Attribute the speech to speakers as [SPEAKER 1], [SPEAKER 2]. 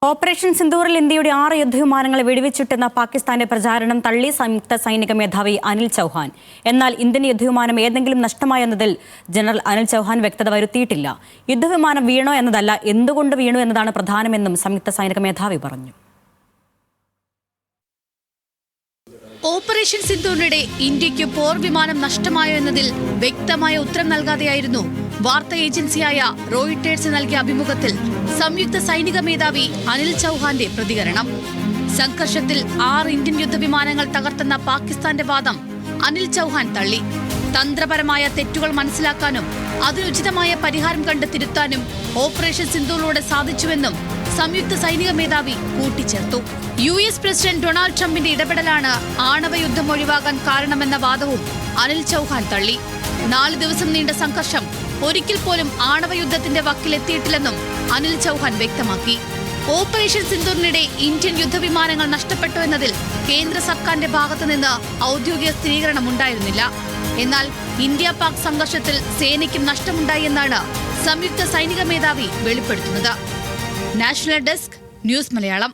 [SPEAKER 1] Operation സിന്ദൂറിൽ ഇന്ത്യയുടെ 6 യുദ്ധവിമാനങ്ങളെ വെടിവെച്ചിട്ടെന്ന പാകിസ്ഥാന്റെ പ്രചാരണം തള്ളി സംയുക്ത സൈനിക മേധാവി അനിൽ ചൗഹാൻ. എന്നാൽ ഇന്ത്യൻ യുദ്ധവിമാനം ഏതെങ്കിലും നഷ്ടമായെന്നതിൽ ജനറൽ അനിൽ ചൗഹാൻ വ്യക്തത വരുത്തിയിട്ടില്ല. യുദ്ധവിമാനം വീണോ എന്നതല്ല, എന്തുകൊണ്ട് വീണു എന്നതാണ് പ്രധാനമെന്നും സംയുക്ത സൈനിക മേധാവി പറഞ്ഞു.
[SPEAKER 2] ഓപ്പറേഷൻ സിന്ദൂറിനിടെ ഇന്ത്യയ്ക്ക് പോർ വിമാനം നഷ്ടമായോ എന്നതിൽ വ്യക്തമായ ഉത്തരം നൽകാതെയായിരുന്നു വാർത്താ ഏജൻസിയായ റോയിട്ടേഴ്സ് നൽകിയ അഭിമുഖത്തിൽ സംയുക്ത സൈനിക മേധാവി അനിൽ ചൗഹാന്റെ പ്രതികരണം. സംഘർഷത്തിൽ 6 ഇന്ത്യൻ യുദ്ധവിമാനങ്ങൾ തകർത്തെന്ന പാകിസ്ഥാന്റെ വാദം അനിൽ ചൗഹാൻ തള്ളി. തന്ത്രപരമായ തെറ്റുകൾ മനസ്സിലാക്കാനും അതിനുചിതമായ പരിഹാരം കണ്ട് തിരുത്താനും ഓപ്പറേഷൻ സിന്ദൂറിലൂടെ സാധിച്ചുവെന്നും സംയുക്ത സൈനിക മേധാവി കൂട്ടിച്ചേർത്തു. US പ്രസിഡന്റ് ഡൊണാൾഡ് ട്രംപിന്റെ ഇടപെടലാണ് ആണവ യുദ്ധം ഒഴിവാകാൻ കാരണമെന്ന വാദവും അനിൽ ചൗഹാൻ തള്ളി. 4 ദിവസം നീണ്ട സംഘർഷം ഒരിക്കൽ പോലും ആണവ യുദ്ധത്തിന്റെ വക്കിലെത്തിയിട്ടില്ലെന്നും അനിൽ ചൗഹാൻ വ്യക്തമാക്കി. ഓപ്പറേഷൻ സിന്ദൂറിനിടെ ഇന്ത്യൻ യുദ്ധവിമാനങ്ങൾ നഷ്ടപ്പെട്ടു എന്നതിൽ കേന്ദ്ര സർക്കാരിന്റെ ഭാഗത്തുനിന്ന് ഔദ്യോഗിക സ്ഥിരീകരണം ഉണ്ടായിരുന്നില്ല. എന്നാൽ ഇന്ത്യ പാക് സംഘർഷത്തിൽ സേനയ്ക്കും നഷ്ടമുണ്ടായി എന്നാണ് സംയുക്ത സൈനിക മേധാവി വെളിപ്പെടുത്തുന്നത്. National desk, news Malayalam.